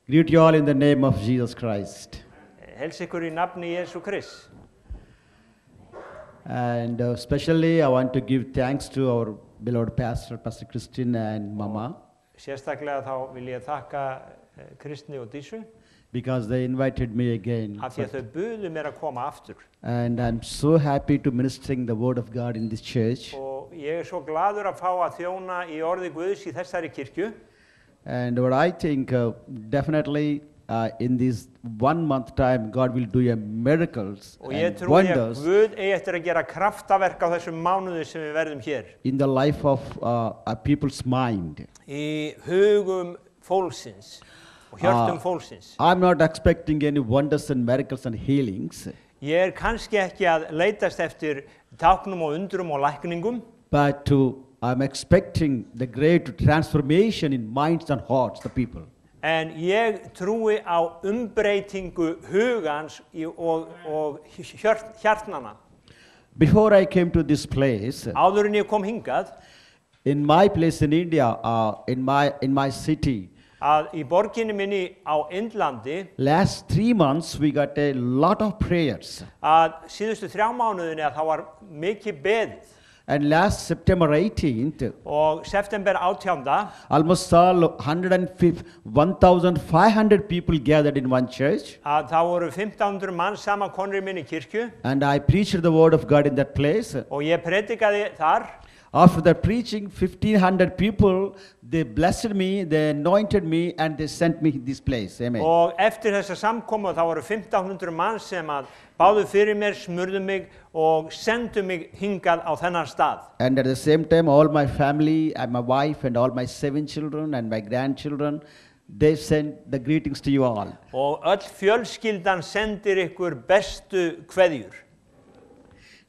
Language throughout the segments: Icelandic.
Greet you all in the name of Jesus Christ. Hels ykkur í nafni Jesú Krist. And especially I want to give thanks to our beloved pastor, Pastor Christine and Mama, Sérstaklega þá vil ég þakka Kristni og Dísu because they invited me again. af því að þau buðu mér að koma aftur. And I'm so happy to ministering the word of God in this church. Og ég svo gladur að fá að þjóna í orði Guðs í þessari kirkju. And what I think definitely in this 1 month time, God will do miracles Og ég and trúi að wonders Guð eigi eftir að gera kraftaverk á þessum mánuði sem við verðum hér. in the life of people's mind. Í hugum fólksins og hjörtum fólksins. I'm not expecting any wonders and miracles and healings, Ég kannski ekki að leitast eftir táknum og undrum og lækningum, but I'm expecting the great transformation in minds and hearts, the people. en ég trúi á umbreytingu hugans og hjartnana. Before I came to this place, Áður en ég kom hingað, in my place in India, in my city, að í borginni minni á Indlandi, last 3 months we got a lot of prayers. að síðustu 3 mánuðinni að það var mikið beðið. And last September 18th, Og september 18. almost all 1,500 people gathered in one church. að það voru 1500 manns samankomnir í minni kirkju And I preached the word of God in that place. og ég predikaði þar. After the preaching, 1,500 people, they blessed me, they anointed me, and they sent me this place. Amen. Og eftir þessa samkomu þá voru 1500 manns sem að báðu fyrir mér, smurðu mig og sendu mig hingað á þennan stað. And at the same time, all my family and my wife and all my 7 children and my grandchildren, they sent the greetings to you all. Og öll fjölskyldan sendir ykkur bestu kveðjur.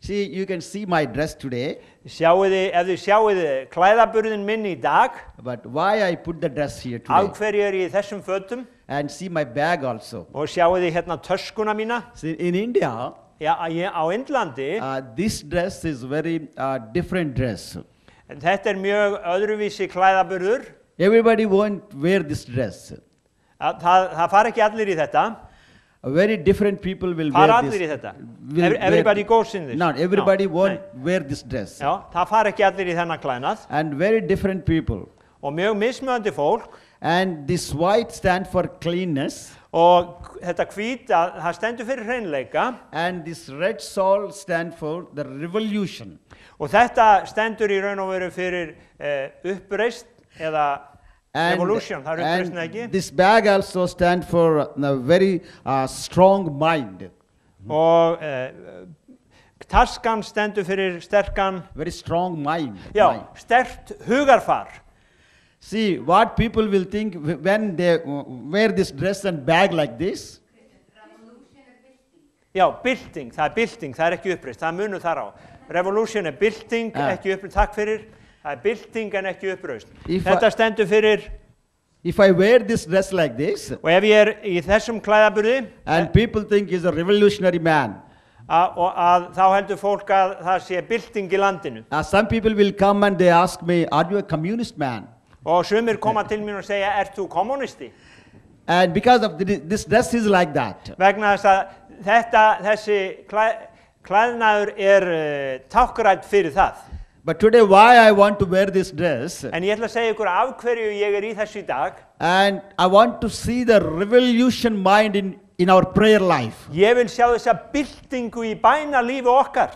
See, you can see my dress today, Ef þið sjáið klæðaburðin minn í dag, but why I put the dress here af today? hverju er ég í þessum fötum, And see my bag also. og sjáið þið hérna töskuna mína, See, in India, á Indlandi, this dress is very different dress. en þetta mjög öðruvísi klæðaburður. Everybody won't wear this dress. Það fara ekki allir í þetta. Very different people will Fara wear allir í this. þetta. Will Everybody wear, goes in this. not everybody won't Nei. wear this dress. Já, það fara ekki allir í þennan klæðnað. And very different people. Og mjög mismunandi fólk. And this white stand for cleanness. Og þetta hvíta, það stendur fyrir hreinleika. And this red shawl stand for the revolution. Og þetta stendur í raun og veru fyrir uppreist eða revolution. Það uppreist ekki. And this bag also stand for a very strong mind. Og taskan stendur fyrir sterkan, Very strong mind. já, mind. sterkt hugarfar. See, what people will think when they wear this dress and bag like this. Já, bylting, það er ekki uppreist, það munur þar á. Revolution er bylting, ekki uppreist, takk fyrir. Það er bylting en ekki uppreist. Þetta stendur fyrir, If I wear this dress like this, og ef ég er í þessum klæðaburði, and people think he's a revolutionary man, þá heldur fólk að það sé bylting í landinu. some people will come and they ask me, are you a communist man? Og sumir koma til mín og segja, ert þú kommunisti? And because of this dress is like that. Vegna þess að þessi klæðnaður táknrænn fyrir það. But today why I want to wear this dress, En ég ætla að segja ykkur af hverju ég er í þessu í dag. and I want to see the revolution mind in our prayer life. Ég vil sjá þessa byltingu í bænalífi okkar.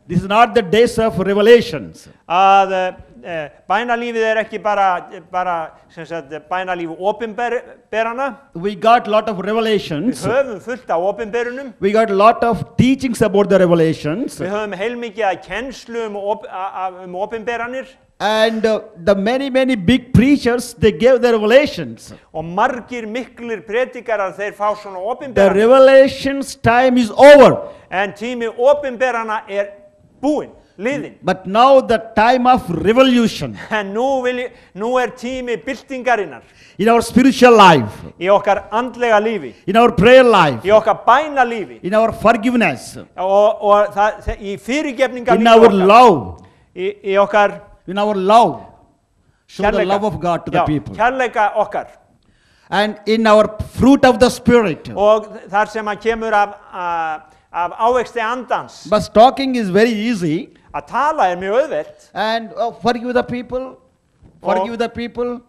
This is not the days of revelations. Að bænalífið er ekki bara sem sagt, bænalífi opinberana. We got lot of Við revelations. höfum fullt af opinberunum. We got lot of teachings about the revelations. Við höfum heilmikið að kennslu opinberanir. And the many big preachers, they gave the revelations. Og margir miklir predikarar þeir fá svona The opinberanir. revelations time is over. En tími opinberana er búinn, liðinn. But now the time of revolution En nú er tími byltingarinnar in our spiritual life, í okkar andlega lífi, in our prayer life, í okkar bænalífi in our forgiveness, og í fyrirgefningarlífi in our okkar, love, í okkar in our love. Show the kærleika. love of God to the Já, people. kærleika okkar. And in our fruit of the Spirit. og þar sem hann kemur af ávexti andans. But talking is very easy. Að tala mjög auðvelt. And forgive the people. Forgive the people.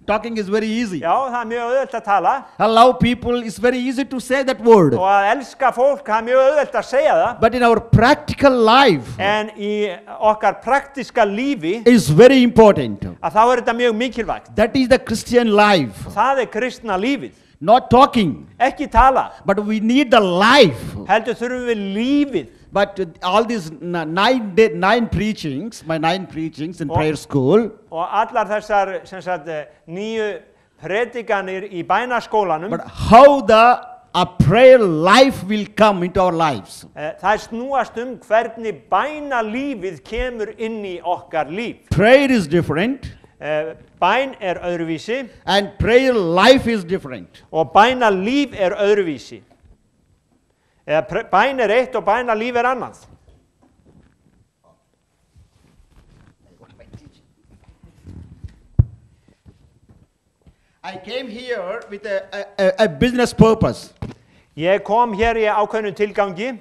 Talking is very easy. Já, það mjög auðvelt að tala. Love people is very easy to say that word. Og að elska fólk, það mjög auðvelt að segja það. But in our practical life, En í okkar praktiska lífi, is very important. að þá þetta mjög mikilvægt. That is the Christian life. Það kristna lífið. Not talking. Ekki tala. But we need the life. Heldur þurfum við lífið. But all these nine preachings in prayer school, Og allar þessar sem sagt, 9 predikanir í bænaskólanum, but how a prayer life will come into our lives. Það snúast hvernig bænalífið kemur inn í okkar líf. Prayer is different. Bæn öðruvísi. And prayer life is different. Og bænalíf öðruvísi. Bæn eitt og bænalíf annað. I came here with a business purpose. Ég kom hér í ákveðnum tilgangi.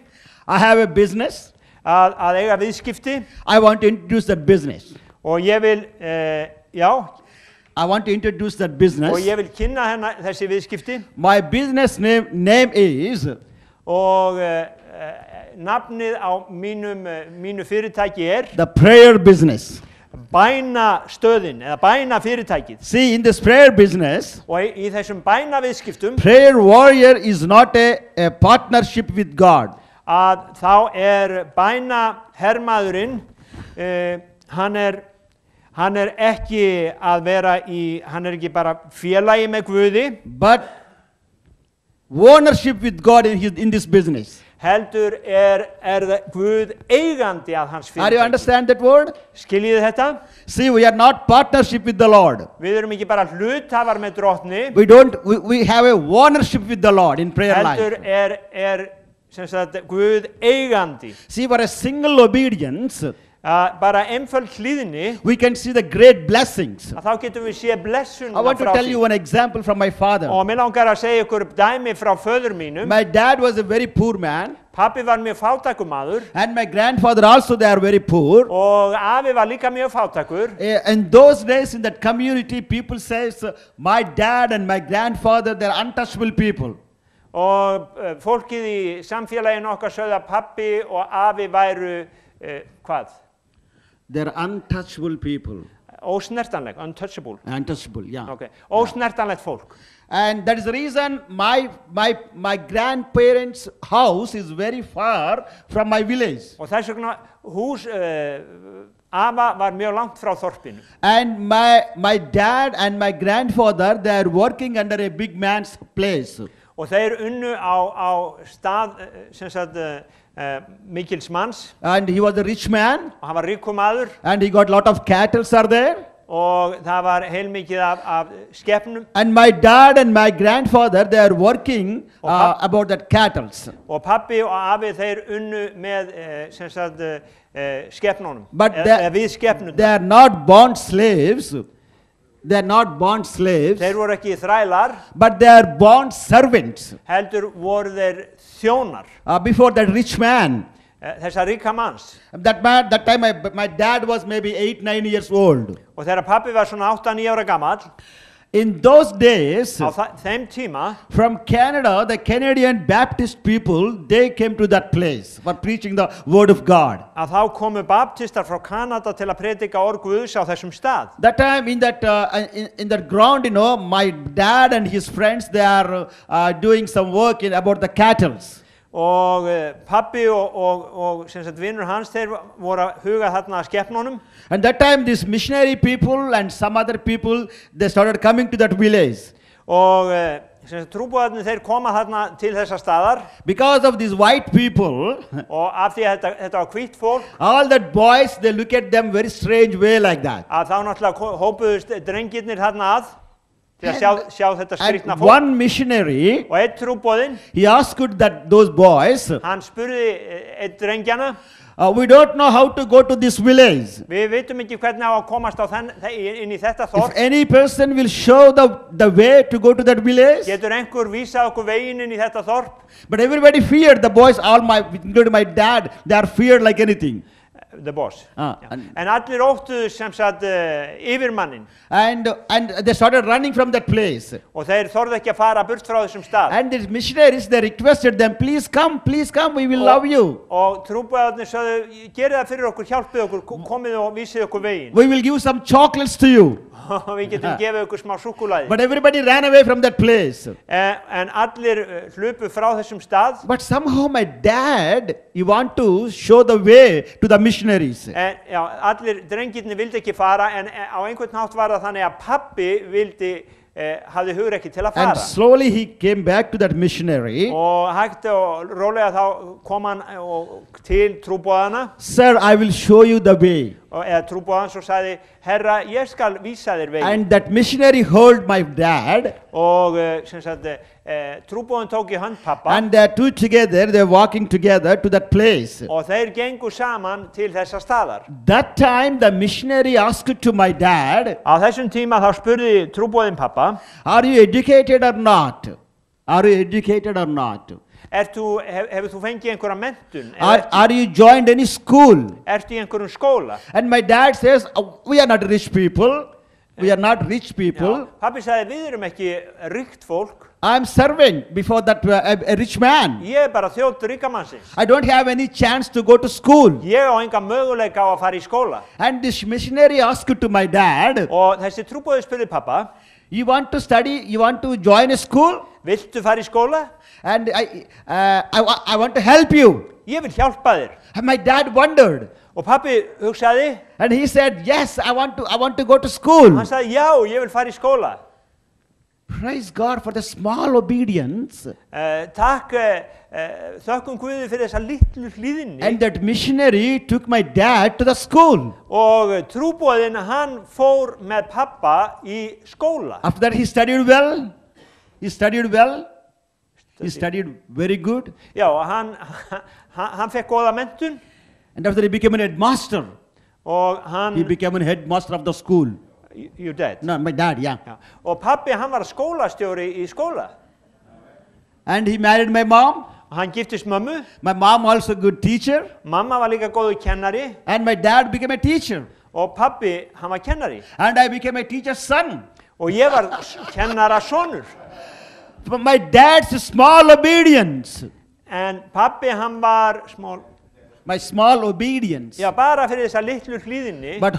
I have a business. Að eiga viðskipti. I want to introduce that business. Og ég vil, I want to introduce that business. Og ég vil kynna þessi viðskipti. My business name is. Og nafnið á mínu fyrirtæki The prayer business. Bænastöðin eða bænafyrirtækið. See, in this prayer business, og í þessum bænaviðskiptum, prayer warrior is not a partnership with God. Að þá bænahermaðurinn, hann ekki að vera hann ekki bara félagi með Guði, but ownership with God in this business. Heldur Guð eigandi að hans fyrirtæki. Are you understand that word? Skiljið þetta? See, we are not partnership with the Lord. Við erum ekki bara hluthafar með Drottni. We have a ownership with the Lord in prayer life. Heldur sem sagt Guð eigandi. See, for a single obedience, bara einföld hlýðni, we can see the great blessings. Að þá getum við séð blessunina frá því. I want to tell you one example from my father. Og mig langar að segja ykkur dæmi frá föður mínum. My dad was a very poor man. Pappi var mjög fátækur maður. And my grandfather also, they are very poor. Og afi var líka mjög fátækur. In those days in that community, people says, my dad and my grandfather, they are untouchable people. Og fólkið í samfélaginu okkar sögðu að pappi og afi væru hvað? They're untouchable people. Ósnertanleg, untouchable. Untouchable, yeah. Okay. Ósnertanlegt fólk. And that is the reason my grandparents' house is very far from my village. Og þess vegna hús afa var mjög langt frá þorpinu. And my dad and my grandfather, they are working under a big man's place. Og þeir unnu á stað sem sagt mikils manns. And he was a rich man. Og hann var ríkur maður. And he got lot of cattle are there. Og það var heilmikið af skepnum. And my dad and my grandfather, they are working about that cattle. Og pappi og afi þeir unnu með sem sagt skepnunum. But við skepnunum. They are not bond slaves. They are not bond slaves. Þeir voru ekki þrælar. But they are bond servants. Heldur voru þeir þjónar. Before that rich man. Þessa ríka manns. That time my dad was maybe 8-9 years old. Og þegar pappi var svona 8-9 ára gamall. In those days, á þeim tíma, from Canada, the Canadian Baptist people, they came to that place for preaching the word of God. Að þá komu baptistar frá Kanada til að predika orð Guðs á þessum stað. That time in that ground, you know, my dad and his friends, they are doing some work about the cattle. Og pappi og sem sagt vinnur hans þeir voru að huga þarna að skepnunum. And that time these missionary people and some other people, they started coming to that village. Og sem sagt trúboðarnir þeir koma þarna til þessa staðar. Because of these white people. Og af því að þetta var hvítt fólk. All that boys, they look at them very strange way like that. Að þá náttúrulega hópuðust drengirnir þarna að. Til að sjá þetta skrýtna fólk. And one missionary, og einn trúboðinn, he asked those boys, hann spurði einn drengjana, We don't know how to go to this village. Við vitum ekki hvernig á að komast á inn í þetta If þorp. any person will show the way to go to that village, Getur einhver vísað okkur veginn inn í þetta þorp? but everybody feared, the boys, including my dad, they are feared like anything. The boss. Ah, Já. and- En allir óttuðu sem sagt yfirmannin And they started running from that place. og þeir þorðu ekki að fara burt frá þessum stað. And the missionaries, they requested them, please come, we will love you. Og trúbæðarnir sögðu, gerið það fyrir okkur, hjálpið okkur, komið og vísið okkur veginn. We will give some chocolates to you. Og við getum gefið okkur smá súkkulaði. But everybody ran away from that place. En allir hlupu frá þessum stað. But somehow my dad, he want to show the way to the missionaries. En já, allir drengirnir vildi ekki fara, en á einhvern nátt var það þannig að pappi vildi, hafði hugrekki til að And fara. slowly he came back to that missionary. Og hægt og rólega þá kom hann til trúbóðana, Sir, I will show you the way. eða trúbóðans og sagði, herra, ég skal vísa þér veginn. And that missionary heard my dad. Og sem sagt, trúbóðin tók í hönd pappa And they two together, they were walking together to that place. og þeir gengu saman til þessa staðar. That time the missionary asked to my dad, Á þessum tíma þá spurði trúbóðin pappa, are you educated or not? Are you educated or not? hefur þú fengið einhverja menntun? Are you joined any school? Ertu í einhverjum skóla? And my dad says, "Oh, we are not rich people. We are not rich people. Já, pappi sagði, við erum ekki ríkt fólk. I'm serving before that a rich man. Ég bara þjótt ríkamannsins. I don't have any chance to go to school." Ég á enga möguleika á að fara í skóla. And this missionary asked to my dad, Og þessi trúbóði spurði pappa, you want to study, you want to join a school? viltu fara í skóla? And I want to help you. Ég vil hjálpa þér. And my dad wondered. Og pappi hugsaði, And he said, yes, I want to go to school. hann sagði, já, ég vil fara í skóla. Praise God for the small obedience. Takk, þökkum Guði fyrir þessa litlu hlýðinni. And that missionary took my dad to the school. Og trúbóðin, hann fór með pappa í skóla. After that he studied well. He studied well. He studied very good. Já, hann fekk góða menntun. And after he became a headmaster. Og hann, He became a headmaster of the school. you dead. No, my dad, yeah. Já. Og pappi, hann var skólastjóri í skóla. And he married my mom. Og hann giftist mömmu. My mom also a good teacher. Mamma var líka góður kennari. And my dad became a teacher. Og pappi, hann var kennari. And I became a teacher's son. Og ég var kennara sonur. But my dad's small obedience. En pappi, hann var My small obedience. já, bara fyrir þessa litlu hlýðinni. But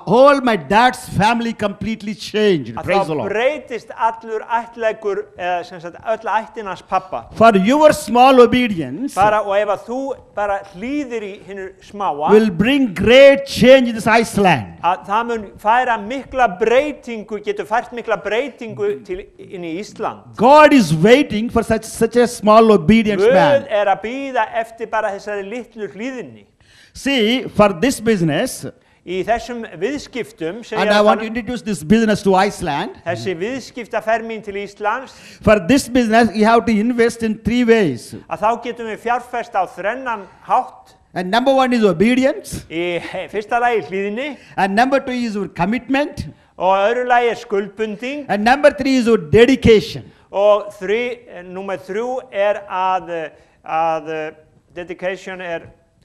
all my dad's family completely changed. Að Praise the þá Lord. breytist allur ættleikur, eða sem sagt öll ættinans pappa. For your small obedience Bara, og ef að þú bara hlýðir í hinnu smáa, will bring great change in this Iceland. að það mun færa mikla breytingu, getur fært mikla breytingu inn í Ísland. God is waiting for such a small obedience Guð man. að bíða eftir bara þessari litlu hlýðinni. See, for this business, Í þessum viðskiptum, sem and ég I er að want to tala um, introduce this business to Iceland. þessi viðskiptaferð mín til Íslands, For this business, you have to invest in 3 ways. að þá getum við fjárfest á þrennan hátt. And number 1 is obedience. Í fyrsta lagi hlýðinni, And number 2 is your commitment. og öðru lagi skuldbunding, And number 3 is your dedication. og númer 3 er að dedication er,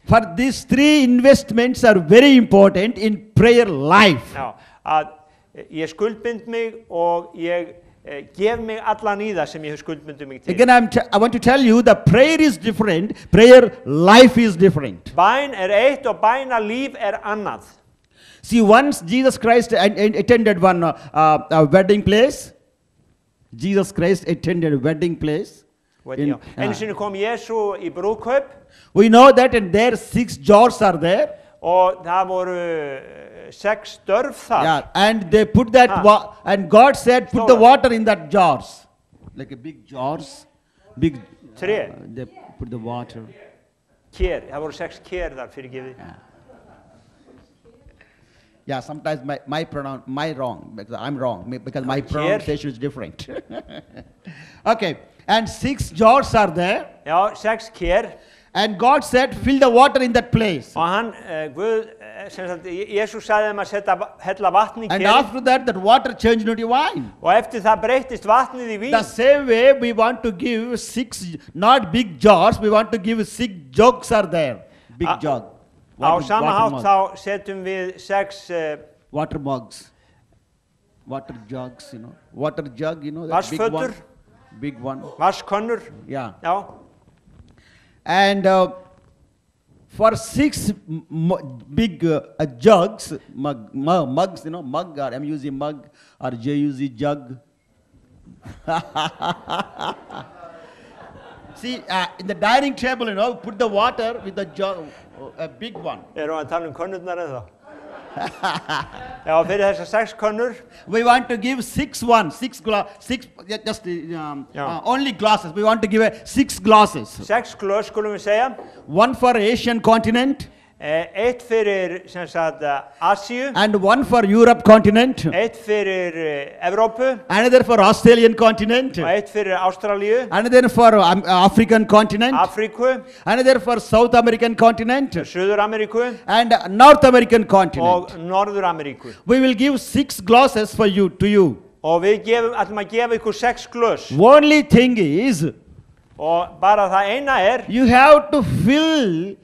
For these 3 investments are very important in prayer life. já, að ég skuldbind mig og ég gef mig allan í það sem ég hef skuldbundið mig til. Again, I want to tell you the prayer is different. Prayer life is different. Bæn er eitt og bænalíf er annað. See, once Jesus Christ attended one wedding place. Jesus Christ attended a wedding place. Einu sinni kom Jésu í brúðkaup. We know that, and there 6 jars are there. Og það voru 6 störf þar. Yeah, and they put that, and God said, put the water in that jars, like a big jars, big. Tre. They put the water. Ker, það voru 6 ker þar fyrir gefið. Yeah, sometimes my wrong, because I'm wrong, because my pronunciation is different. Okay, and 6 jars are there. Já, 6 ker. And God said, fill the water in that place. Og hann, Guð, sem sagt, Jesús sagði þeim að hella vatn í And kerin. after that water changed into wine. Og eftir það breyttist vatnið í vín. The same way we want to give 6, not big jars, we want to give 6 jugs are there. Big jug. Á sama hátt mug. þá setjum við 6 Water mugs. Water jugs, you know. Water jug, you know. That big one. Vassfötur. Big one. Vasskönnur. Yeah. Já. And for 6 big jugs, mugs, you know, mug or M-U-Z mug or J-U-Z jug. See, in the dining table, you know, put the water with the jug, a big one. Erum við að tala könnurnar eða? Já, fyrir þessar 6 könnur. We want to give 6 only glasses. We want to give 6 glasses. 6 glös skulum við segja. One for Asian continent. Eitt fyrir sem sagt Asíu. And one for Europe continent. Eitt fyrir Evrópu. Another for Australian continent. Og eitt fyrir Ástralíu. Another for African continent. Afríku. Another for South American continent. Suður-Ameríku. And North American continent. Og Norður-Ameríku. We will give 6 glasses for you, to you. Og við ætlum að gefa ykkur 6 glös. Only thing is, Og bara það eina you have to fill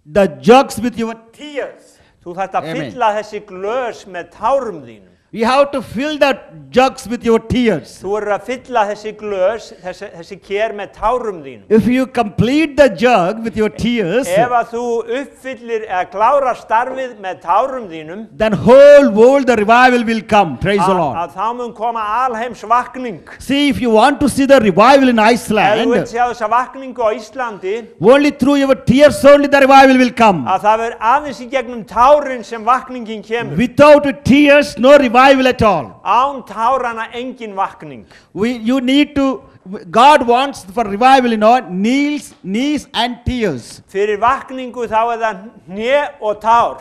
the jugs with your tears. þú þarft að Amen. fylla þessi glös með tárum þínum. You have to fill the jugs with your tears. Þú verður að fylla þessi glös, þessi kér með tárum þínum. If you complete the jug with your tears, Ef að þú uppfyllir eða klárar starfið með tárum þínum, then whole world the revival will come. Praise the Lord. að þá mun koma alheims vakning. See, if you want to see the revival in Ef þú Iceland, vilt sjá þessa vakningu á Íslandi, only through your tears only the revival will come. að það verður aðeins í gegnum tárin sem vakningin kemur. Without tears, no revival at all. Án tárana engin vakning. You need to, God wants for revival, you know, knees and tears. Fyrir vakningu þá það hné og tár.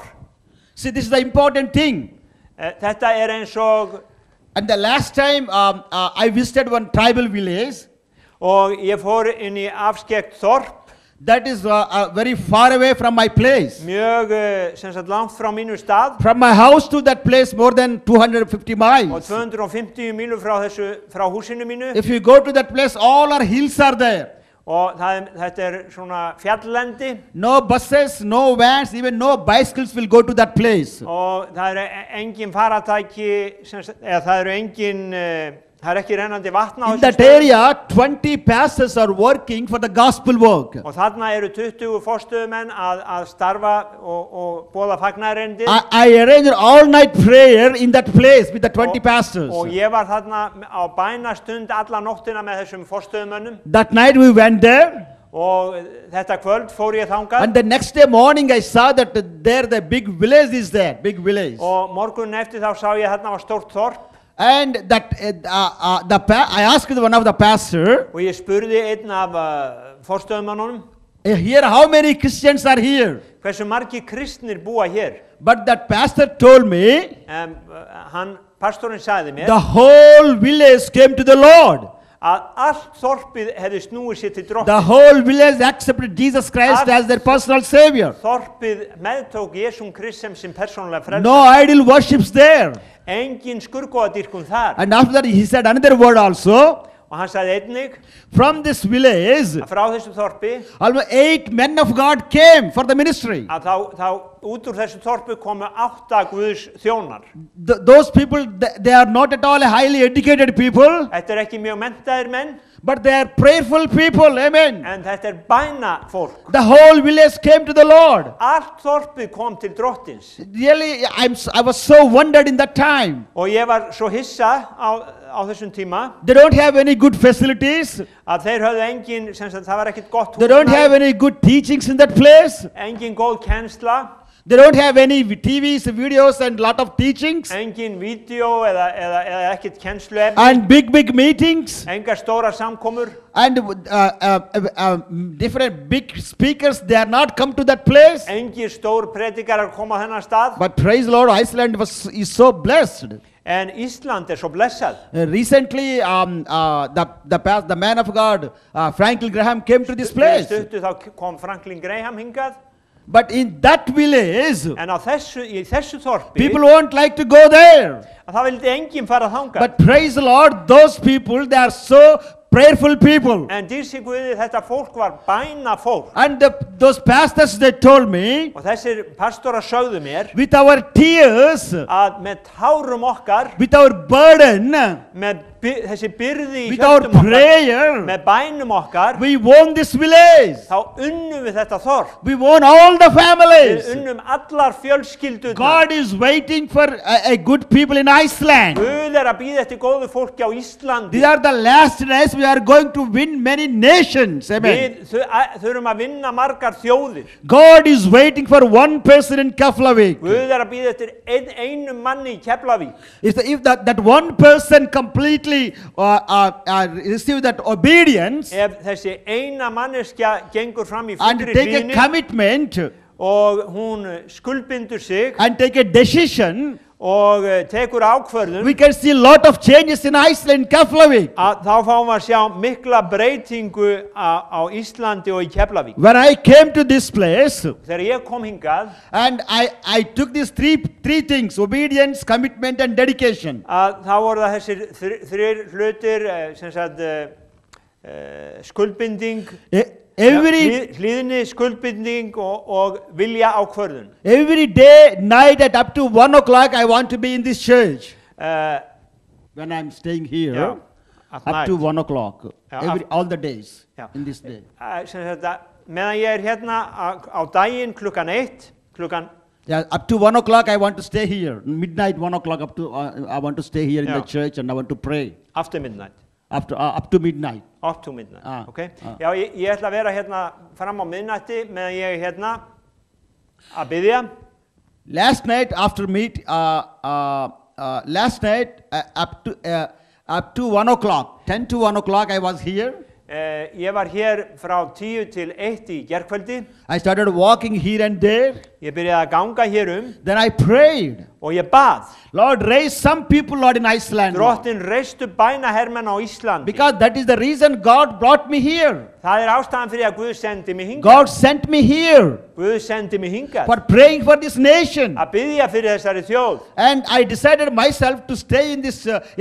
See, this is the important thing. Þetta eins og, And the last time I visited one tribal village, og ég fór inn í afskekt þorp, that is very far away from my place. mjög sem sagt langt frá mínu stað, From my house to that place more than 250 og miles. 250 mílur frá húsinu mínu, If you go to that place, all our hills are there. og þetta svona fjalllendi, No buses, no vans, even no bicycles will go to that place. og það engin faratæki, eða það engin, það ekki rennandi vatn á In þessum that stöðum. area, 20 pastors are working for the gospel work. Og þarna 20 forstöðumenn að starfa og boða fagnaðareindið. I arranged all-night prayer in that place with the 20 pastors. Og ég var þarna á bænastund alla nóttina með þessum forstöðumönnum. That night we went there. Og þetta kvöld fór ég þangað. And the next day morning I saw that there the big village is there, big village. Og morgun eftir þá sá ég þarna var stórt þorp. And that I asked one of the pastor, Og ég spurði einn af forstöðumönnunum, here how many Christians are here? hversu margir kristnir búa hér? But that pastor told me, Pastorinn sagði mér, the whole village came to the Lord. að allt þorpið hefði snúið sér til The Drottins. whole village accepted Jesus Christ as their personal savior. Þorpið meðtók Jesúm Krist sem sin persónulega frelsara. No idol worships there. Engin skurðgoðadýrkun þar. And after that he said another word also. Og hann sagði einnig, From this village, að frá þessu þorpi, almost 8 men of God came for the ministry. að þá út úr þessu þorpi komu 8 Guðs þjónar. Those people, they are not at all highly educated people, Þetta ekki mjög menntaðir menn, but they are prayerful people. Amen. en þetta bænafólk. The whole village came to the Lord. Allt þorpið kom til Drottins. Really, I was so wondered in that time. Og ég var svo hissa á þessum tíma, They don't have any good facilities. að þeir höfðu engin, sem sagt, það var ekkert gott They don't have húsnæði, any good teachings in that place. engin góð kennsla, They don't have any TVs, videos, and lot of teachings. engin vídeo eða ekkert kennsluefni, And big meetings. engar stórar samkomur, And different big speakers, they are not come to that place. engir stór predikarar koma á þennan stað. But praise the Lord, Iceland is so blessed. En Ísland svo blessað. Recently, the man of God, Franklin Graham, came to this place. Stuttu þá kom Franklin Graham hingað. But in that village, En á í þessu þorpi, people won't like to go there. að það vildi enginn fara þangað. But praise the Lord, those people, they are so prayerful people. En dýrsi Guði, þetta fólk var bænafólk. And those pastors, they told me, Og þessir pastorar sögðu mér with our tears, að með tárum okkar, with our burden, með þessi byrði í with our hjörtum okkar, prayer, með bænum okkar, we won this village. þá unnum við þetta þorp. We won all the Við families. unnum allar fjölskyldunar. God is waiting for a good people in Iceland. Guð að bíða eftir góðu fólki á Íslandi. These are the last days. We are going to win many nations. Amen. Við þurfum að vinna margar þjóðir. God is waiting for one person in Keflavik. Guð að bíða eftir einum manni í Keflavík. If that one person completely receive that obedience Ef þessi eina manneskja gengur fram í and fullri take a hlýðni commitment og hún skuldbindur sig and take a decision, og tekur ákvörðun, we can see a lot of changes in Iceland, Keflavik. að þá fáum við að sjá mikla breytingu á Íslandi og í Keflavík. When I came to this place Þegar ég kom hingað, and I took these three things: obedience, commitment, and dedication. að þá voru það þessir þrír hlutir, sem sagt skuldbinding, hlýðni, skuldbinding og vilja ákvörðun. Every day, night at up to 1 o'clock, I want to be in this church. When I'm staying here, Já, at up night. to 1 o'clock, Já, all the days Já. in this day. Sem sagt, meðan ég hérna á daginn klukkan 1, klukkan Yeah, up to 1 o'clock, I want to stay here. Midnight, 1 o'clock, up to I want to stay here in the Yeah. church and I want to pray after midnight. up to midnight. Up to midnight, Ah, ok? ah. Já, ég ætla að vera hérna fram á miðnætti meðan ég er hérna að biðja. Last night after last night up to 1 o'clock, 10 to 1 o'clock, I was here. Ég var hér frá 10 til 1 í gærkvöldi. I started walking here and there. Ég byrjaði að ganga hér Then I prayed. og ég bað. Lord, raise some people, Lord, in Iceland. Lord. Drottin reistu bænahermenn á Íslandi. Because that is the reason God brought me here. Það ástæðan fyrir að Guð sendi mig hingað. God sent me here Guð sendi mig hingað. for praying for this nation. Að biðja fyrir þessari þjóð. And I decided myself to stay in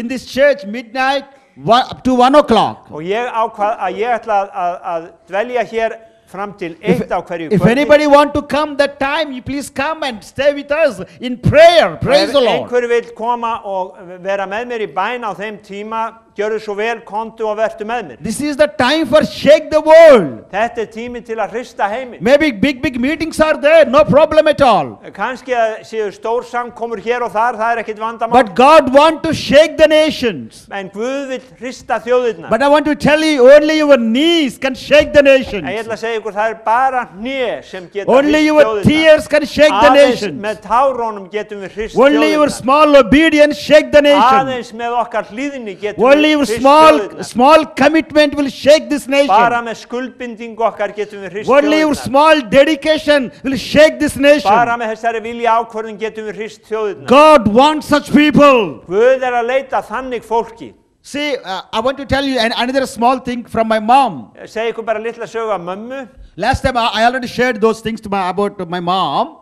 this church midnight up to 1 o'clock. Og ég ákvað að ég ætla að dvelja hér fram til 1 á hverju If kvöldi. anybody want to come that time, you please come and stay with us in prayer. Praise the Lord. Ef einhver vill koma og vera með mér í bæn á þeim tíma, gjörðu svo vel, komdu og vertu með mér. This is the time for shake the world. Þetta tími til að hrista heiminn. Maybe big meetings are there, no problem at all. Kannski að séu stór samkomur hér og þar, það ekkert vandamál. But God want to shake the nations. En Guð vill hrista þjóðirnar. But I want to tell you, only your knees can shake the nations. En ég ætla að segja ykkur, það er bara hné sem geta Only hrist your þjóðirnar. tears can shake the Aðeins nations. með tárónum getum við hrist Only your þjóðirnar. small obedience shake the nation. Aðeins með okkar hlýðni getum Only við your hrist small þjóðirnar. commitment will shake this Bara nation. með skuldbinding okkar getum við hrist Only your þjóðirnar. small dedication will shake this nation. Bara með þessari vilja ákvörðun getum við hrist þjóðirnar. God wants such people. Guð að leita þannig fólki. See, I want to tell you another small thing from my mom. Segi ykkur bara litla sögu af mömmu. Last time I already shared those things about my mom.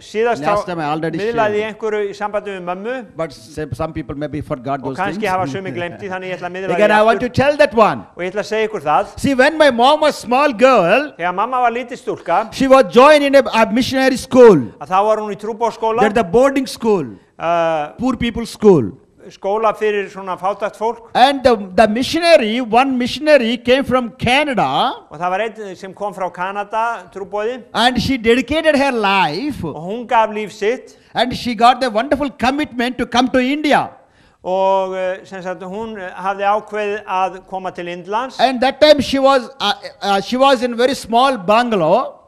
Síðast Last time I already miðlaði shared. einhverju í sambandi við mömmu. But some people maybe forgot Og those things. kannski hafa sumi glemt í, þannig ég ætla að miðla Again, I want því to tell that one. Og ég ætla að segja ykkur það. See, when my mom was small girl, Þegar mamma var lítið stúlka, she was joined in a missionary school. að þá var hún í trúboðsskóla, That's the boarding school, poor people's school. skóla fyrir svona fátækt fólk. And one missionary came from Canada, Og það var einn sem kom frá Kanada, trúboði, and she dedicated her life, og hún gaf líf sitt. and she got the wonderful commitment to come to India. Og sem sagt, hún hafði ákveðið að koma til Indlands. And that time she was in very small bungalow,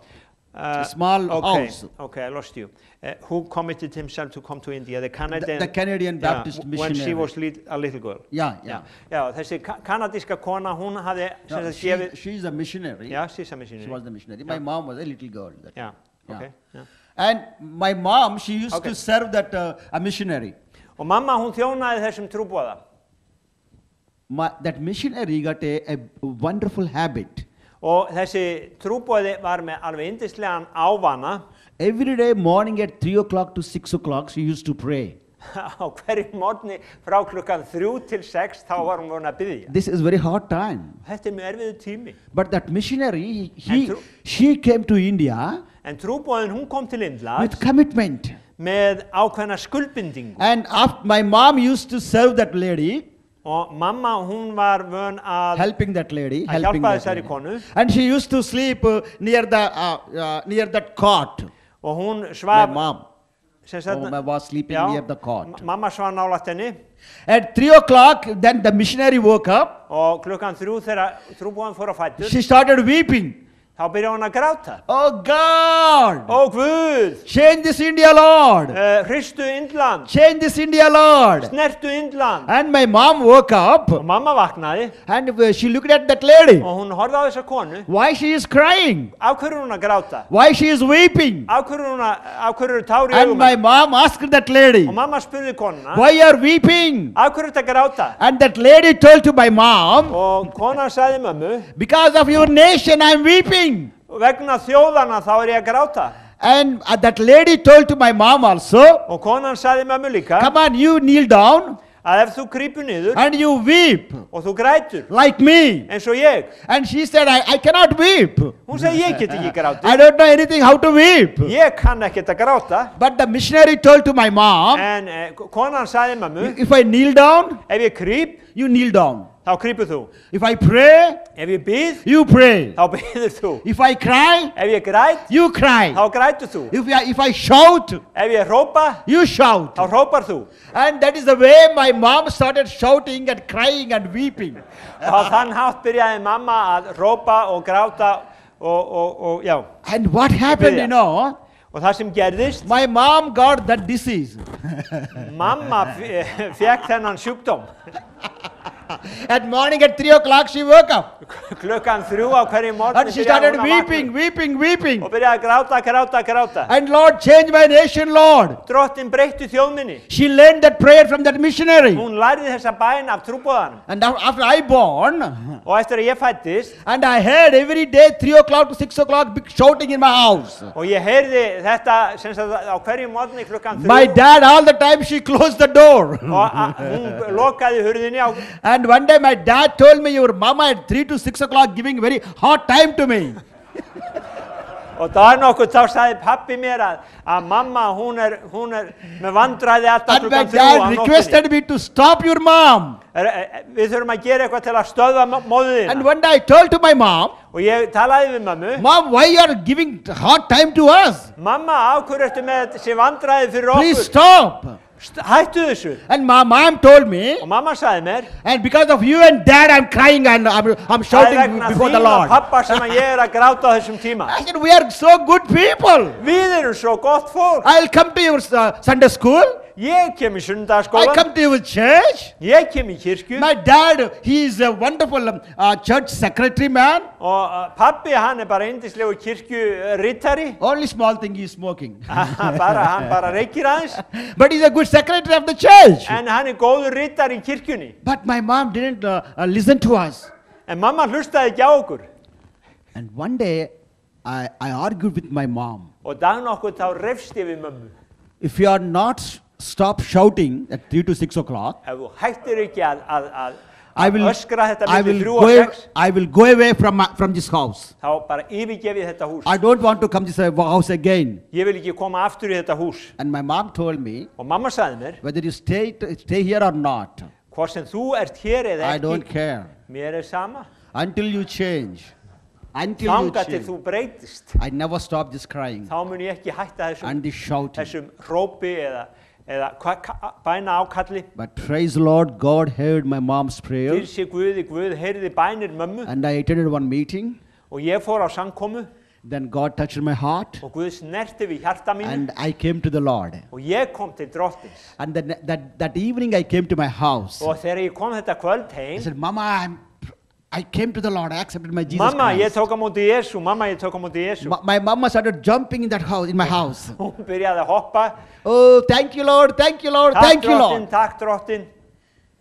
small house. Okay, I lost you. Who committed himself to come to India? The Canadian, The Canadian Baptist when she missionary. was a little girl. Yeah. Já, þessi kanadíska kona, hún hafði sem sagt gefið. She's a missionary. Já, she's a missionary. She was the missionary. My mom was a little girl. Já, okay. Já. And my mom, she used to serve that a missionary. Og mamma hún þjónaði þessum trúboða. That missionary got a wonderful habit. Og þessi trúboði var með alveg yndislegan ávana. Every day morning at 3 o'clock to 6 o'clock, she used to pray. Á hverjum morgni frá klukkan 3 til 6 þá var hún vona að biðja. This is very hard time. Þetta mjög erfiður tími. But that missionary, she came to India En trúboðin hún kom til Indlands with commitment. með ákveðna skuldbindingu. And after my mom used to serve that lady, Og mamma hún var vön að helping that lady, að helping hjálpa that þessari lady. konu. And she used to sleep near that cot. Og hún My svaf mom sem sagt, was sleeping já, near the cot. mamma svaf nálægt henni. At 3 o'clock, then the missionary woke up. Og klukkan 3 þegar trúboðin fór á fætur, She started weeping. þá byrjaði hún að gráta. Oh God! Ó Guð, Change this India, Lord! hristu Indland, Change this India, Lord! snertu Indland. And my mom woke up Og mamma vaknaði and she looked at that lady. og hún horfði á þessa konu. Why she is crying? Af hverju er hún að gráta? Why she is weeping? Af hverju eru tár í And augum? my mom asked that lady, Og mamma spurði konuna, why you are weeping? af hverju er þetta að gráta? And that lady told to my mom, Og konan sagði mömmu, because of your nation I am weeping. vegna þjóðana þá er ég að gráta. And that lady told to my mom also, Og konan sagði mömmu líka, come on, you kneel down að ef þú krýpur niður and you weep og þú grætur, like me. eins og ég. And she said, I cannot weep. Hún sagði, ég get ekki I grátið. don't know anything how to weep. Ég kann ekkert að gráta. But the missionary told to my mom, En konan sagði mömmu, if I kneel down, ef ég krýp, you kneel down. þá krýpur þú. If I pray, Ef ég býð, you pray. þá býður þú. If I cry, Ef ég græt, you cry. þá grætur þú. If I shout, Ef ég hrópa, you shout. þá hrópar þú. And that is the way my mom started shouting and crying and weeping. Og á þann hátt byrjaði mamma að hrópa og gráta og já. And what happened, you know, Og það sem gerðist, my mom got that disease. mamma fekk þennan sjúkdóm. At morning at 3 o'clock she woke up. Klukkan 3 á hverju morgni And she started weeping, weeping, weeping. og byrjaði að gráta. And Lord, change my nation, Lord. Drottin breytti þjóðminni. She learned that prayer from that missionary. Hún lærði þessa bæn af trúboðanum. And after I born, Og eftir að ég fættist, and I heard every day 3 o'clock to 6 o'clock big shouting in my house. og ég heyrði þetta sem sagt á hverju morgni klukkan 3. My dad all the time she closed the door. Og hún lokaði hurðinni á. And one day my dad told me, your mama at 3 to 6 o'clock giving very hard time to me. Og það nokkuð þá sagði pappi mér að mamma hún er með vandræði alltaf And my klukkan 3 á dad nóttinni. requested me to stop your mom. Við þurfum að gera eitthvað til að stöðva móðina. And one day I told to my mom, Og ég talaði við mömmu. Mom, why you are giving hard time to us? Mamma, af hverju ertu með þessi vandræði fyrir Please okkur? stop. Hættu þessu. And my mom told me, Og mamma sagði mér, and because of you and dad, I'm crying and I'm það er shouting vegna before the þín og Lord. pappa sem að ég er að gráta á þessum tíma. I said, we are so good people. Við erum svo gott fólk. I'll come to your Sunday school. Ég kem í I sunnudagsskólan. come to your church. Ég kem í kirkju. My dad, he is a wonderful church secretary man. Og pappi, hann er bara indislegu kirkjurittari. Only small thing he is smoking. Hann bara reykir aðeins. But he's a good secretary of the church. En hann er góður rittari í kirkjunni. But my mom didn't listen to us. En mamma hlustaði ekki á okkur. And one day, I argued with my mom. Og dag nokkuð þá refst ég við mömmu. If you are not stop shouting at 3 to 6 o'clock, Ef þú hættir ekki að I will, öskra þetta I milli will 3 og 6, I will go away from this house. þá bara yfirgef ég þetta hús. I don't want to come to this house again. Ég vil ekki koma aftur í þetta hús. And my mom told me, Og mamma sagði mér, whether you stay here or not, hvort sem þú ert hér eða I don't ekki, care. mér er sama. Until you change. Until you Þangað til change. þú breytist, I never stop this crying þá mun ég ekki hætta and this shouting. þessum hrópi eða bæna ákalli. But praise the Lord, God heard my mom's prayer. Til sé Guði, Guð heyrði bænir mömmu. And I attended one meeting. Og ég fór á samkomu Then God touched my heart. og Guð snerti við hjarta mínu. And I came to the Lord. Og ég kom til drottins. And that evening I came to my house. Og þegar ég kom þetta kvöld I heim, said, Mama, I came to the Lord. I accepted my Jesus Mamma, ég Christ. tók á móti Jésu, mamma, ég tók á móti Jésu. My mama started jumping in that house, in my house. Hún byrjaði að hoppa. Oh, thank you, Lord. Thank you, Lord. Thank you, Lord. Takk drottin.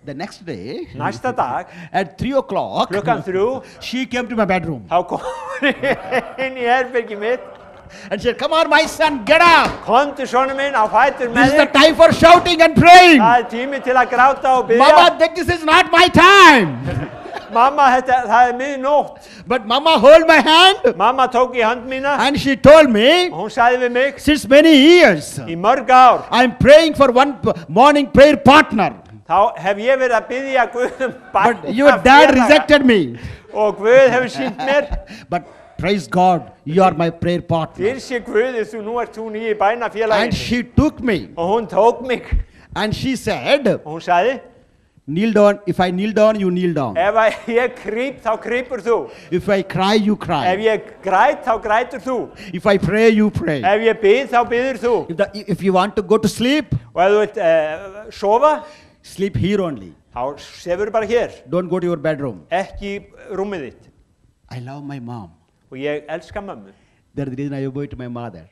The next day, Næsta dag, at 3 o'clock, klukkan 3, she came to my bedroom þá kom hún inn í herbergi mitt. and said, "Come on, my son, get up. Komdu sonur minn á fætur This með is the þig. time for shouting and praying." Það tími til að gráta og biðja. Mama, this is not my time. Mamma, það miðnótt. But Mama hold my hand Mamma tók í hönd mína and she told me, og hún sagði við mig, since many years, í mörg ár, I'm praying for one morning prayer partner. þá hef ég verið að biðja Guð But your dad rejected me. og Guð hefur sýnt mér. But praise God, you are my prayer partner. Þér sé Guði, nú ert þú nýi And bænafélaginu. she took me Og hún tók mig and she said, og hún sagði, kneel down. If I kneel down, you kneel down. ef að ég krýp þá krýpur þú. If I cry, you Ef cry. ég græt þá grætur þú. If I pray, you pray. Ef ég bið þá biður þú. If you want to go to sleep, Og ef þú vilt sofa, sleep here only. þá sefur bara hér. Don't go to your bedroom. Ekki í rúmið þitt. I love my mom. Og ég elska mömmu. That's the reason I obey to my mother.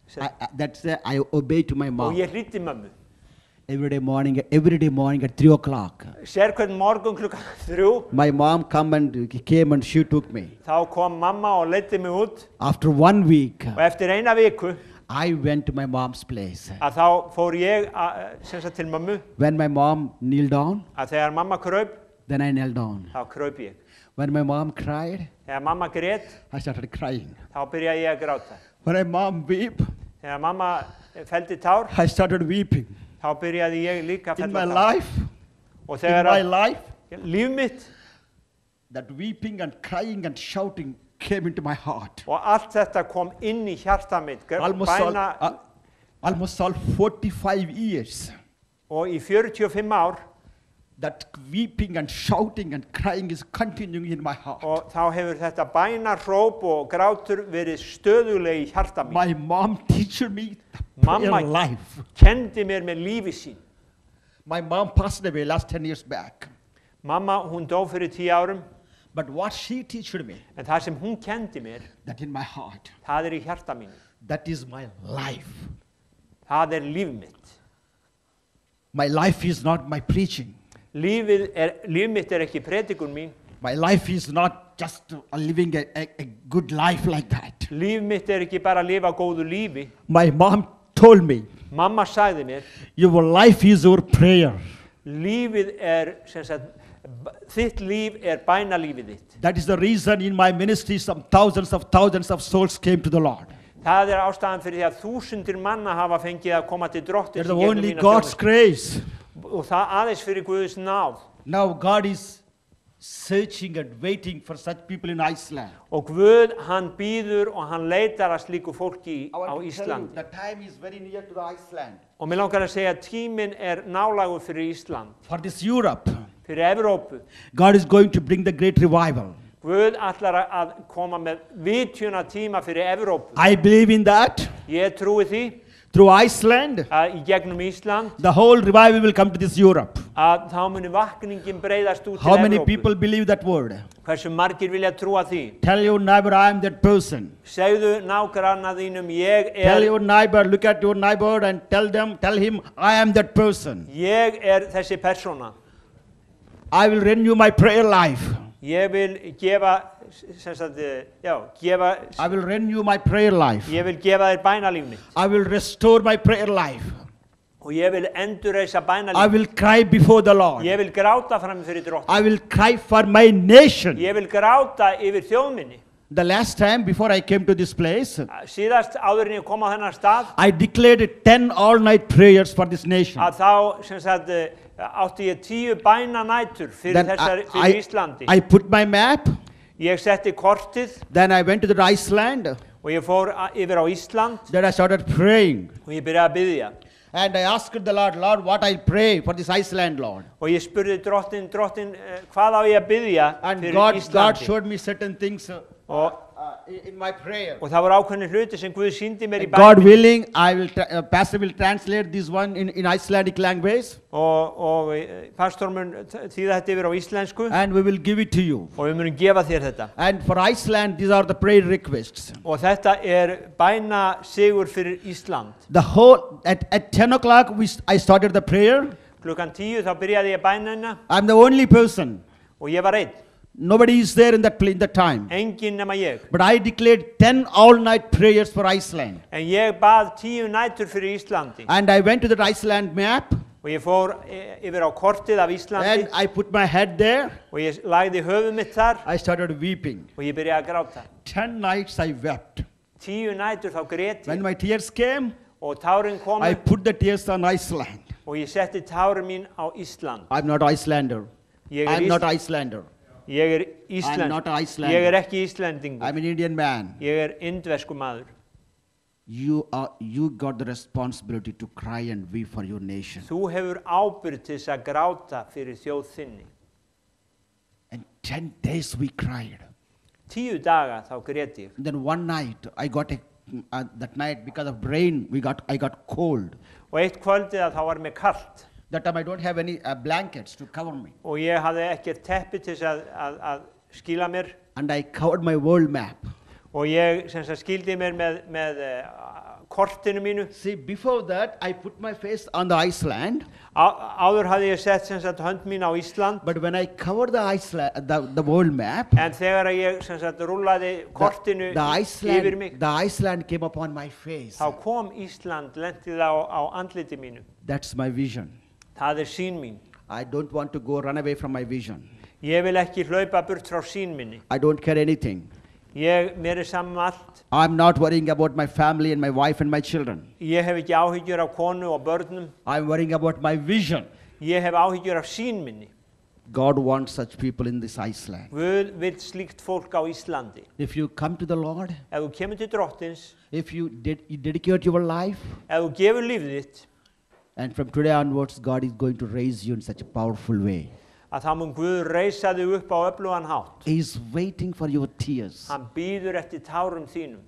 Se- That's why I obey to my Og mom. ég hlýddi mömmu. Every day morning at 3 o'clock. Sér hvern morgun klukkan 3, My mom came and she took me. þá kom mamma og leiddi mig út. After 1 week, Og eftir eina viku, I went to my mom's place. að þá fór ég sem sagt til mömmu. When my mom kneeled down, Að þegar mamma kraup, then I knelt down. þá kraup ég. When my mom cried, Þegar mamma grét, I started crying. þá byrjaði ég að gráta. When my mom wept, Þegar mamma felldi tár, I started weeping. þá byrjaði ég líka að In my fella tár. life, Og in þegar my að life, líf mitt that weeping and crying and shouting came into my heart. og allt þetta kom inn í hjarta mitt, Almost all 45 years. og í 45 ár, That weeping and shouting and crying is continuing in my heart. og þá hefur þetta bænarhróp og grátur verið stöðuleg í hjarta mitt. My mom teacher me Mamma prayer life. kendi mér með lífi sín. My mom passed away last 10 years back. Mamma, hún dó fyrir 10 árum, But what she teached me, en það sem hún kendi mér, that in my heart, það í hjarta mínu. that is my life. Það líf mitt. My life is not my preaching. Líf mitt ekki predikun mín. My life is not just living a good life like that. Líf mitt ekki bara að lifa góðu lífi. My mom told me, Mamma sagði mér, your life is your prayer. lífið sem sagt, þitt líf bænalífið þitt. That is the reason in my ministry some thousands of souls came to the Lord. Það ástæðan fyrir því að þúsundir manna hafa fengið að koma til drottins It's only God's grace. og það aðeins fyrir Guðs náð. Now God is searching and waiting for such people in Iceland. Og Guð, hann býður og hann leitar að slíku fólki á Íslandi. The time is very near to the Iceland. Og mér langar að segja að tíminn nálægur fyrir Ísland, For this Europe, fyrir Evrópu. God is going to bring the great revival. Guð ætlar að koma með vitjuna tíma fyrir Evrópu. I believe in that. Ég trúi því Through Iceland, að í gegnum Ísland the whole revival will come to this Europe. að þá muni vakningin breiðast út til How many Evrópu. people believe that word? Hversu margir vilja trúa því? Tell your neighbor, I am that person. Segðu nágranna þínum, Tell your neighbor, look at your neighbor and tell him, I am that person. ég þessi persóna. I will renew my prayer life. Ég vil gefa, sem sagt, I will renew my prayer life. ég vil gefa þér bænalíf mitt. I will restore my prayer life. Og ég vil endurreisa I bænalíf. will cry before the Lord. Ég vil gráta fram fyrir drottin. I will cry for my nation. Ég vil gráta yfir þjóð minni. The last time before I came to this place, Síðast áður en ég kom á þennan stað, I declared 10 all-night prayers for this nation. að þá, sem sagt, átti ég 10 bænanætur fyrir Then fyrir Íslandi. I put my map. Ég setti kortið Then I went to the Iceland. og ég fór yfir á Ísland Then I started praying. og ég byrjaði að biðja. And I asked the Lord, what I pray for this Iceland, Lord. Og ég spurði drottin, hvað á ég að biðja And fyrir God Íslandi? showed me certain things. Og in my prayer. Og það voru ákveðnir hluti sem Guð sýndi mér í God bænum. willing, Pastor will translate this one in Icelandic language, Og pastor mun þýða þetta yfir á íslensku. and we will give it to you. Og við munum gefa þér þetta. And for Iceland, these are the prayer requests. Og þetta bæna sigur fyrir Ísland. The whole at 10 o'clock I started the prayer. Klukkan 10 þá byrjaði ég bænina I'm the only person. og ég var einn. Nobody is there in that time. Enginn nema ég. But I declared 10 all-night prayers for Iceland. En ég bað 10 nætur fyrir Íslandi. And I went to the Iceland map. Og ég fór yfir á kortið af Íslandi. And I put my head there. Og ég lagði höfuð mitt þar. I started weeping. Og ég byrjaði að gráta. 10 nights I wept. 10 nætur þá grét When ég. my tears came, Og tárin komu. I put the tears on Iceland. Og ég setti tárin mín á Ísland. I'm not Icelander. I'm not Icelander. Ég I'm not Icelander. Ég ekki Íslendingur. I'm an Indian man. Ég indverskur maður. You got the responsibility to cry and weep for your nation. Þú hefur ábyrgð til þess að gráta fyrir þjóð þinni. And 10 days we cried. 10 daga þá grét ég. Then one night I got that night because of rain I got cold. Og eitt kvöldið þá var mér kalt. That time I don't have any blankets to cover me. Og ég hafði ekkert teppi til þess að skýla mér. And I covered my world map. Og ég skýldi mér með kortinu mínu. See, before that I put my face on the Iceland. Áður hafði ég sett hönd mín á Ísland. But when I covered the world map, en þegar ég rúllaði kortinu yfir mig, the Iceland came upon my face. þá kom Ísland, lentið á andliti mínu. That's my vision. Það sýn mín. I don't want to run away from my vision. Ég vil ekki hlaupa burt frá sýn minni. I don't care anything. Mér saman allt. I'm not worrying about my family and my wife and my children. Ég hef ekki áhyggjur af konu og börnum. I'm worrying about my vision. Ég hef áhyggjur af sýn minni. God wants such people in this Iceland. Guð vill slíkt fólk á Íslandi. If you come to the Lord, Ef þú kemur til Drottins, if you dedicate your life, ef þú gefur lífið þitt, and from today onwards, God is going to raise you in such a powerful way. að þá mun Guð reisa þig upp á öflugan hátt. He is waiting for your tears. Hann bíður eftir tárum þínum.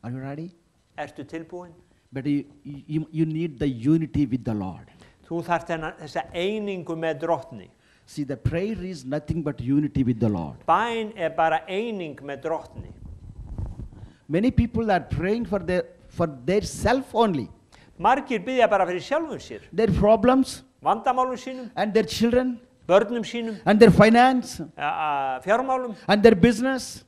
Are you ready? Ertu tilbúin? But you need the unity with the Lord. Þú þarft þessa einingu með Drottni. See, the prayer is nothing but unity with the Lord. Bæn bara eining með Drottni. Many people are praying for their self only. Margir biðja bara fyrir sjálfum sér. Their problems, Vandamálum sínum, and their children, börnum sínum, and their finance, fjármálum, and their business.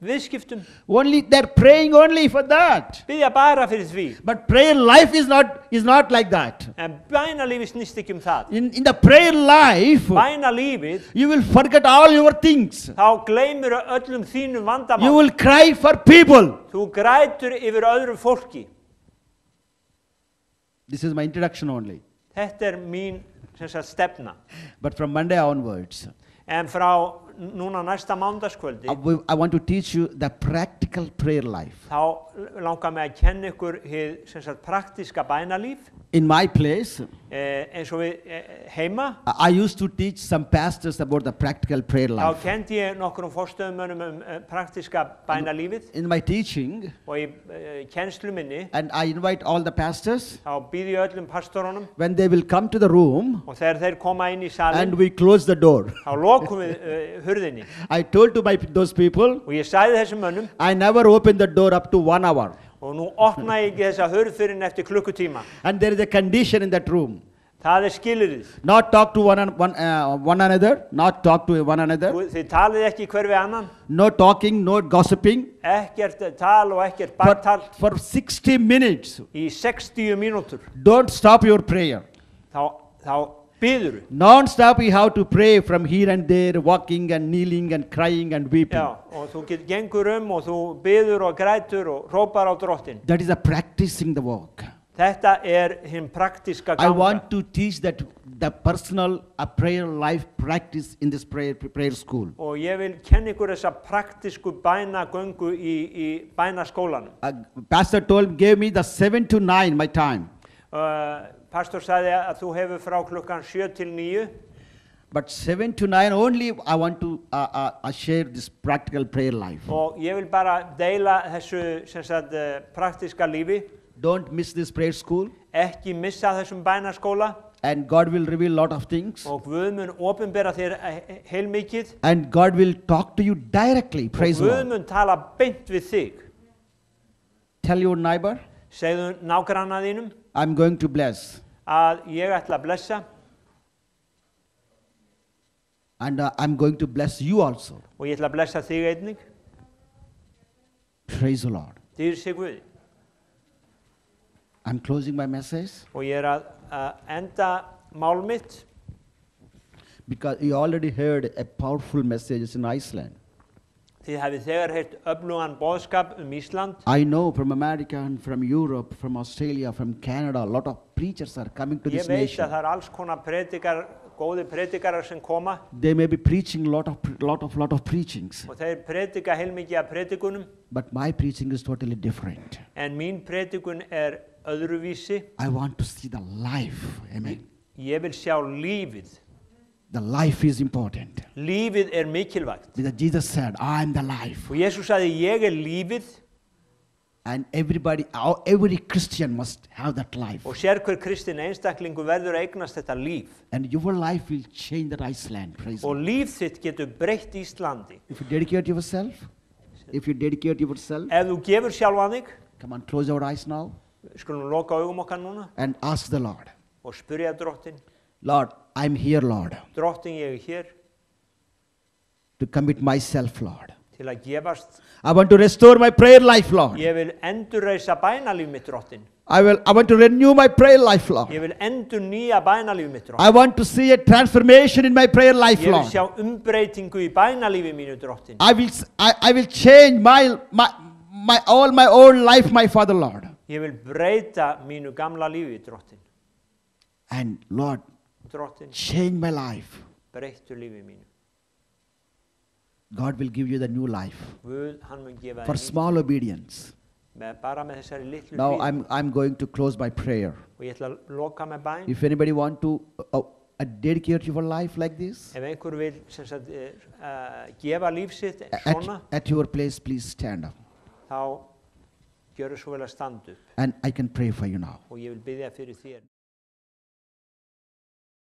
Viðskiptum. Only they're praying only for that. Biðja bara fyrir því. But prayer life is not like that. En bænalífið snýst ekki það. In the prayer life, Bænalífið, you will forget all your things. þá gleymur öllum þínum vandamálum. You will cry for people. Þú grætur yfir öðru fólki. This is my introduction only. Þetta mín stefna. But from Monday onwards, En frá núna næsta mánudagskvöldi, I want to teach you the practical prayer life. þá langar mig að kenna ykkur hið praktíska bænalíf. In my place, Eins og við heima, I used to teach some pastors about the practical prayer þá life. kenndi ég nokkrum forstöðumönnum praktíska bænalífið. In my teaching, Og í kennslu minni, and I invite all the pastors, þá býð ég öllum pastorunum, when they will come to the room, og þegar þeir koma inn í salinn, and we close the door. þá lokum við hurðinni. I told to those people, Og ég sagði þessum mönnum, I never open the door up to 1 hour. og nú opna ég ekki þessa hurð fyrir eftir klukkutíma. And there is a condition in that room. Það skilyrðið. Not talk to one another, not talk to one another. Þið talið ekki hver við annan. No talking, no gossiping. Ekkert tal og ekkert baktal. For 60 minutes, Í 60 mínútur. don't stop your prayer. Þá biður við. Non-stop you have to pray from here and there, walking and kneeling and crying and weeping. Já, og þú gengur og þú biður og grætur og hrópar á Drottin. That is a practicing the walk. Þetta hinn praktíska I ganga. want to teach that the personal prayer life practice in this prayer school. Og ég vil kenna ykkur þessa praktísku bænagöngu í bænaskólanum. Pastor gave me the 7 to 9 my time. Pastor sagði að þú hefur frá klukkan 7 til 9. But 7 to 9 only I want to share this practical prayer life. Og ég vil bara deila þessu sem sagt praktíska lífi. Don't miss this prayer school. Ekki missa þessum bænaskóla. And God will reveal a lot of things. Og Guð mun opinbera þér heilmikið. And God will talk to you directly. Praise the Og Guð Lord. mun tala beint við þig. Tell your neighbor, Segðu nágranna þínum I'm going to bless. að ég ætla að blessa. And I'm going to bless you also. Og ég ætla að blessa þig einnig. Praise the Lord. Dýr sig Guði. I'm closing my message Og ég að enda mál mitt. because you already heard a powerful message in Iceland. Þið hefði þegar heyrt öflugan boðskap Ísland. I know from America and from Europe, from Australia, from Canada, a lot of preachers are coming to Ég this veit nation. að það alls konar góði predikarar sem koma They may be preaching lot of preachings, og þeir predika heilmikið af predikunum but my preaching is totally different. en mín predikun öðruvísi. I want to see the life. Amen. Ég vil sjá lífið. The life is important. Lífið mikilvægt. Because Jesus said, I am the life. Og Jesús sagði ég lífið And every Christian must have that life. og hver kristin einstaklingur verður að eignast þetta líf. And your life will change that Iceland. Praise Og God. líf þitt getur breytt Íslandi. If you dedicate yourself, ef þú gefur sjálfan þig, come on, close your eyes now skulum loka augum okkar núna and ask the Lord. og spyrja drottin. Lord, I'm here, Lord, Drottin, ég hér to commit myself, Lord. til að gefast. I want to restore my prayer life, Lord. Ég vil endurreisa bænalíf mitt, drottin. I want to renew my prayer life, Lord. Ég vil endurnýja bænalíf mitt, drottin. I want to see a transformation in my prayer life, Ég vil Lord. sjá umbreytingu í bænalífi mínu, drottin. I will change all my old life, my Father, Lord. Ég vil breyta mínu gamla lífi, drottin. And Lord, Drottin, change my life. breyttu lífi mínu. God will give you the new life Guð, hann mun gefa for þér small obedience. bara með þessari litlu Now hlýðni. I'm going to close my prayer. Og ég ætla að loka með bæn. If anybody want to dedicate your life like this, Ef einhver vil sem sagt, gefa líf sitt svona, at your place, please stand up. þá gjörðu svo vel að standa upp And I can pray for you now. og ég vil biðja fyrir þér.